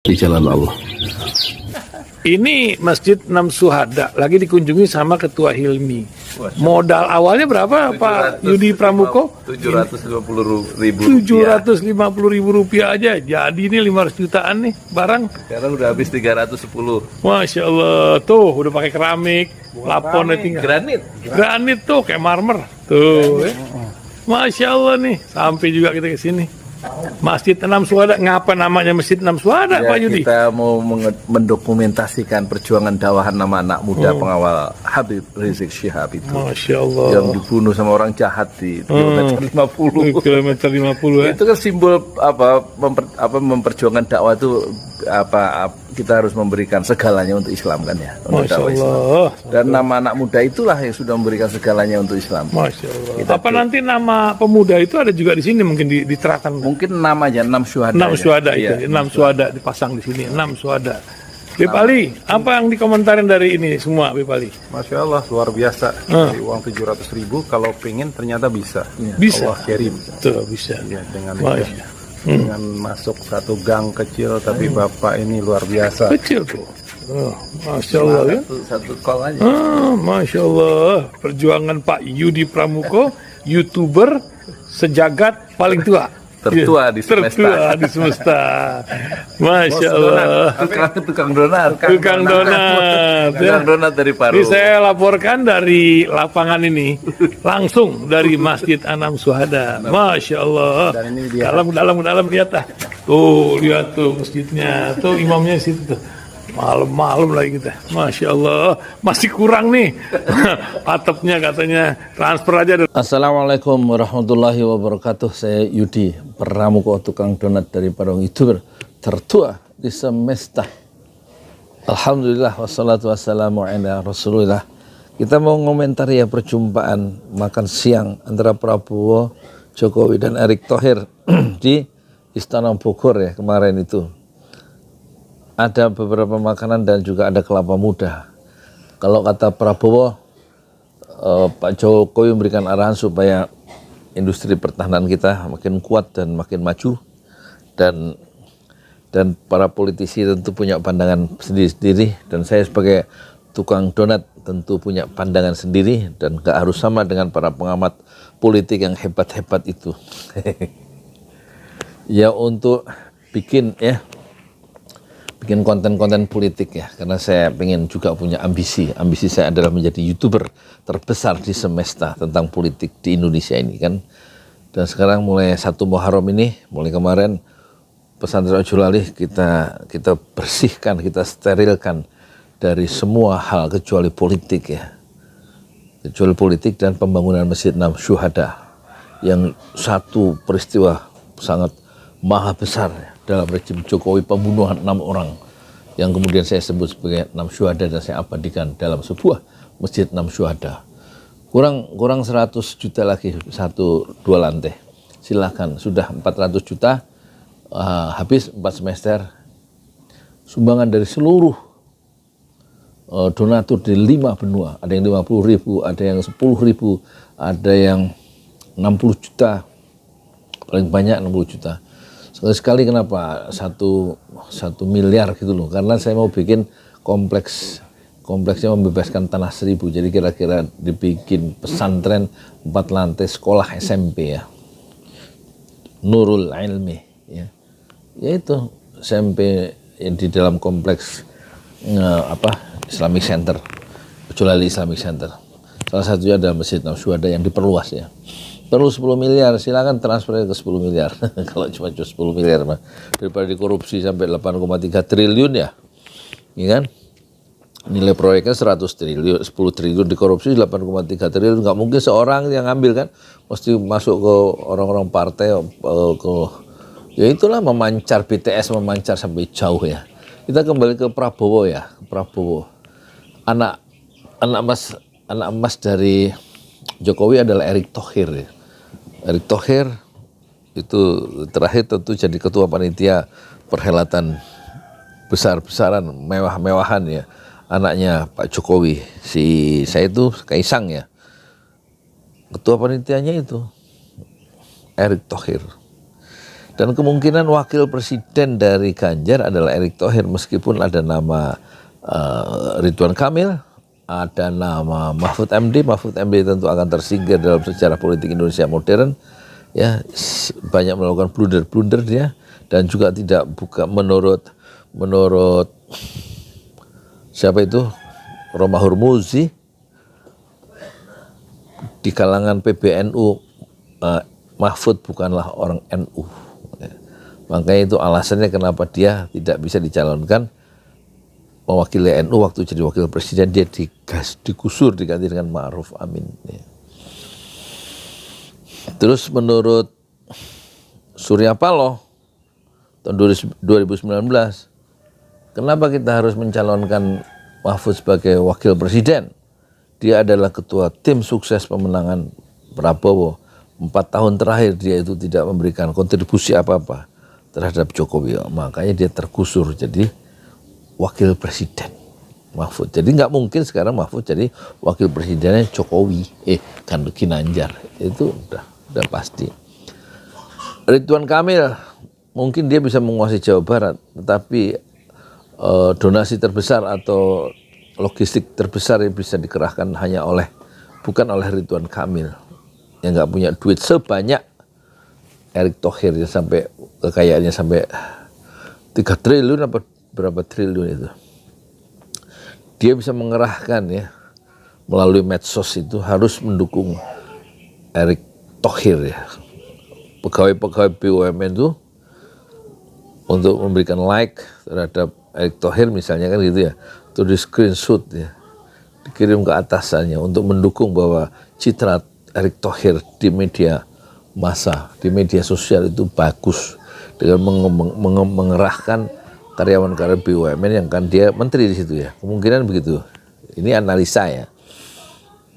di jalan Allah. Ini Masjid Enam Syuhada lagi dikunjungi sama Ketua Hilmi. Modal awalnya berapa Pak Yudi Pramuko? 750.000 rupiah aja. Jadi ini 500 jutaan nih barang. Sekarang udah habis 310. Masya Allah, tuh udah pakai keramik, laponnya tinggal. Granit tuh kayak marmer. Tuh, Masya Allah nih, sampai juga kita ke sini. Masjid Enam Syuhada, ngapa namanya Masjid Enam Syuhada, Ya, Pak Yudi? kita mau mendokumentasikan perjuangan dakwah nama anak muda pengawal Habib Rizik Syihab itu. Masya Allah. Yang dibunuh sama orang jahat di kilometer 50. Kilometer 50 ya. Itu kan simbol memperjuangkan dakwah itu kita harus memberikan segalanya untuk Islam kan ya. Untuk Masya dakwah Islam. Allah. Dan nama anak muda itulah yang sudah memberikan segalanya untuk Islam. Masya Allah. Apa nanti nama pemuda itu ada juga di sini mungkin diterapkan? Mungkin namanya 6 syuhada. 6 syuhada Iya, itu, 6 syuhada dipasang di sini, 6 syuhada. Beb Ali, apa yang dikomentarin dari ini semua, Beb Ali? Masya Allah, luar biasa. Dari uang 700.000, kalau pengen ternyata bisa. Bisa. Allah kirim. Tuh, bisa. Ya, dengan Masya. dengan masuk satu gang kecil, tapi Bapak ini luar biasa. Kecil tuh. Oh, Masya Allah ya. Satu call aja. Masya Allah. Perjuangan Pak Yudi Pramuko, YouTuber sejagat paling tua. Tertua di semesta. Tertua di semesta. Masya Allah. Tukang donat. Tukang donat. Tukang donat dari Paru. Ini saya laporkan dari lapangan ini, langsung dari Masjid Enam Syuhada. Masya Allah. Dan ini dia. Dalam lihat ah. Tuh, lihat tuh masjidnya. Tuh imamnya di situ tuh. Malam-malam lagi kita. Masya Allah. Masih kurang nih. Atapnya katanya transfer aja. Assalamualaikum warahmatullahi wabarakatuh. Saya Yudi Pramuko, tukang donat dari Parung, YouTuber tertua di semesta. Alhamdulillah wassalatu wassalamu ala Rasulillah. Kita mau ngomentari ya perjumpaan makan siang antara Prabowo, Jokowi dan Erick Thohir di Istana Bogor ya kemarin itu. Ada beberapa makanan dan juga ada kelapa muda. Kalau kata Prabowo, Pak Jokowi memberikan arahan supaya industri pertahanan kita makin kuat dan makin maju, dan para politisi tentu punya pandangan sendiri-sendiri, dan saya sebagai tukang donat tentu punya pandangan sendiri dan gak harus sama dengan para pengamat politik yang hebat-hebat itu. Ya untuk bikin konten-konten politik ya, karena saya pengen juga punya ambisi saya adalah menjadi YouTuber terbesar di semesta tentang politik di Indonesia ini kan. Dan sekarang mulai 1 Muharram ini, mulai kemarin pesantren Ojolali kita bersihkan, kita sterilkan dari semua hal kecuali politik ya, kecuali politik dan pembangunan Masjid Enam Syuhada yang satu peristiwa sangat maha besar ya, dalam rejim Jokowi, pembunuhan 6 orang yang kemudian saya sebut sebagai 6 syuhada dan saya abadikan dalam sebuah Masjid Enam Syuhada. Kurang 100 juta lagi 1-2 lantai. Silakan, sudah 400 juta, habis 4 semester. Sumbangan dari seluruh donatur di 5 benua, ada yang 50.000, ada yang 10.000, ada yang 60 juta, paling banyak 60 juta. Sekali kenapa 1 miliar gitu loh, karena saya mau bikin kompleksnya membebaskan tanah 1000, jadi kira-kira dibikin pesantren 4 lantai sekolah SMP ya, Nurul Ilmi ya, yaitu SMP yang di dalam kompleks Islamic Center, Ojolali Islamic Center. Salah satunya adalah Masjid Enam Syuhada yang diperluas ya. Perlu 10 miliar, silakan transfer ke 10 miliar. Kalau cuma 10 miliar mah, daripada dikorupsi sampai 8,3 triliun ya. Iya kan? Nilai proyeknya 100 triliun, 10 triliun dikorupsi 8,3 triliun. Nggak mungkin seorang yang ngambil kan, mesti masuk ke orang-orang partai, ya itulah memancar, BTS memancar sampai jauh ya. Kita kembali ke Prabowo ya, Prabowo. Anak emas dari Jokowi adalah Erick Thohir ya. Erick Thohir itu terakhir tentu jadi ketua panitia perhelatan besar-besaran, mewah-mewahan ya, anaknya Pak Jokowi, saya itu Kaisang ya, ketua panitianya itu Erick Thohir. Dan kemungkinan wakil presiden dari Ganjar adalah Erick Thohir, meskipun ada nama Ridwan Kamil, ada nama Mahfud MD. Mahfud MD tentu akan tersingkir dalam sejarah politik Indonesia modern. Ya, banyak melakukan blunder-blunder dia, dan juga tidak buka menurut siapa itu, Roma Hurmuzi, di kalangan PBNU Mahfud bukanlah orang NU. Makanya itu alasannya kenapa dia tidak bisa dicalonkan mewakili NU. Waktu jadi wakil presiden dia digusur, diganti dengan Ma'ruf Amin. Terus menurut Surya Paloh tahun 2019, kenapa kita harus mencalonkan Mahfud sebagai wakil presiden? Dia adalah ketua tim sukses pemenangan Prabowo. 4 tahun terakhir dia itu tidak memberikan kontribusi apa-apa terhadap Jokowi, makanya dia tergusur jadi wakil presiden Mahfud. Jadi nggak mungkin sekarang Mahfud jadi wakil presidennya Jokowi, kan Ginanjar, itu udah pasti. Ridwan Kamil mungkin dia bisa menguasai Jawa Barat, tetapi donasi terbesar atau logistik terbesar yang bisa dikerahkan bukan oleh Ridwan Kamil yang nggak punya duit sebanyak Erick Thohir, ya, sampai kekayaannya sampai 3 triliun apa berapa triliun itu. Dia bisa mengerahkan, ya, melalui medsos itu harus mendukung Erick Thohir, ya. Pegawai-pegawai BUMN itu untuk memberikan like terhadap Erick Thohir misalnya, kan gitu ya, itu di screenshot, ya, dikirim ke atasannya untuk mendukung bahwa citra Erick Thohir di media massa, di media sosial itu bagus, dengan mengerahkan karyawan-karyawan BUMN yang kan dia menteri di situ, ya. Kemungkinan begitu. Ini analisa, ya,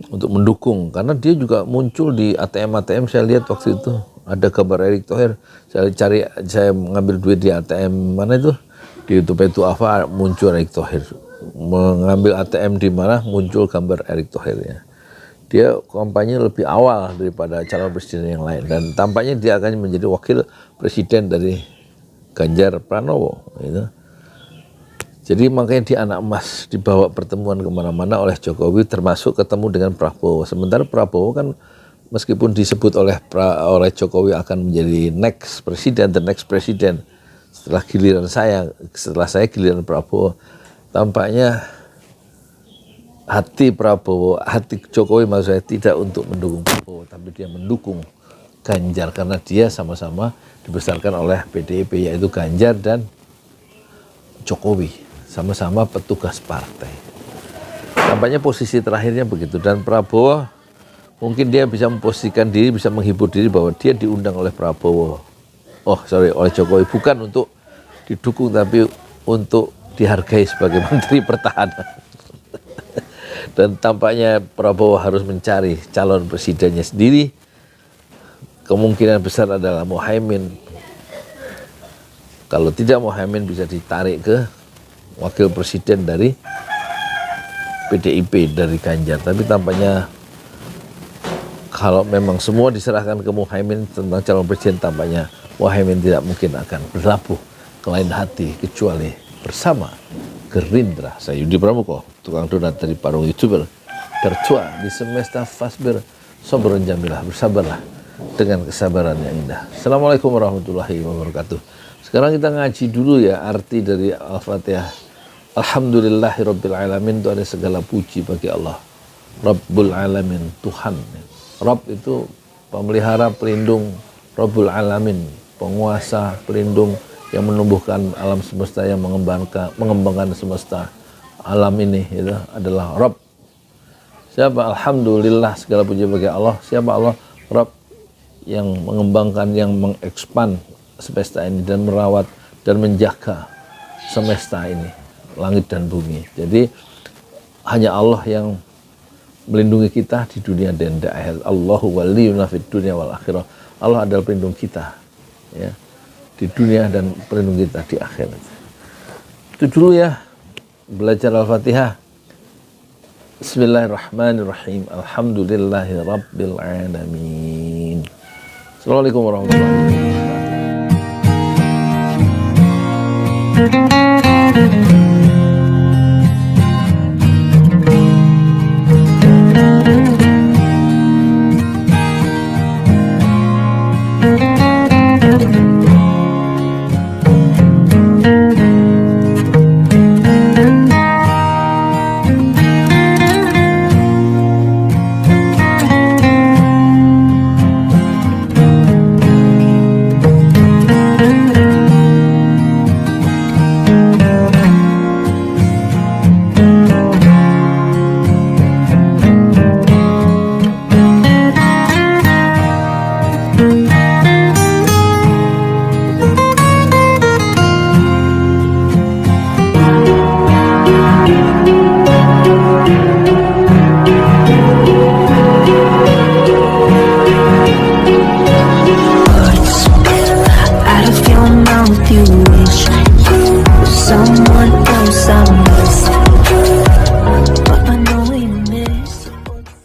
untuk mendukung, karena dia juga muncul di ATM saya lihat waktu itu ada kabar Erick Thohir. Saya mengambil duit di ATM mana itu, di YouTube itu apa, muncul Erick Thohir. Mengambil ATM di mana, muncul gambar Erick Thohir, ya. Dia kampanye lebih awal daripada calon presiden yang lain, dan tampaknya dia akan menjadi wakil presiden dari Ganjar Pranowo, gitu. Jadi makanya dia anak emas, dibawa pertemuan kemana-mana oleh Jokowi, termasuk ketemu dengan Prabowo. Sementara Prabowo kan meskipun disebut oleh Jokowi akan menjadi next presiden, the next president setelah saya giliran Prabowo, tampaknya hati Jokowi maksud saya tidak untuk mendukung Prabowo, tapi dia mendukung Ganjar, karena dia sama-sama dibesarkan oleh PDIP, yaitu Ganjar dan Jokowi, sama-sama petugas partai. Tampaknya posisi terakhirnya begitu, dan Prabowo mungkin dia bisa memposisikan diri, bisa menghibur diri bahwa dia diundang oleh oleh Jokowi, bukan untuk didukung, tapi untuk dihargai sebagai Menteri Pertahanan. Dan tampaknya Prabowo harus mencari calon presidennya sendiri. Kemungkinan besar adalah Muhaimin. Kalau tidak Muhaimin bisa ditarik ke wakil presiden dari PDIP, dari Ganjar. Tapi tampaknya kalau memang semua diserahkan ke Muhaimin tentang calon presiden, tampaknya Muhaimin tidak mungkin akan berlabuh ke lain hati kecuali bersama Gerindra. Saya Yudi Pramuko, tukang donat dari Parung YouTuber tertua di semesta Fasbir, Sobrun Jamilah, bersabarlah dengan kesabaran yang indah. Assalamualaikum warahmatullahi wabarakatuh. Sekarang kita ngaji dulu, ya, arti dari Al-Fatihah. Alhamdulillahirabbil alamin, itu ada segala puji bagi Allah. Rabbul alamin, Tuhan. Rabb itu pemelihara, pelindung. Rabbul alamin, penguasa, pelindung, yang menumbuhkan alam semesta, yang mengembangkan semesta alam ini, itu adalah Rabb. Siapa? Alhamdulillah, segala puji bagi Allah. Siapa Allah? Rabb, yang mengembangkan, yang mengekspan semesta ini dan merawat dan menjaga semesta ini, langit dan bumi. Jadi hanya Allah yang melindungi kita di dunia dan di akhirat. Allahu waliyuna fid dunya wal akhirah. Allah adalah pelindung kita, ya, di dunia dan pelindung kita di akhirat. Itu dulu, ya, belajar Al-Fatihah. Bismillahirrahmanirrahim. Alhamdulillahi rabbil alamin. Assalamualaikum warahmatullahi wabarakatuh. Out of your mouth, you wish you were someone else. I'm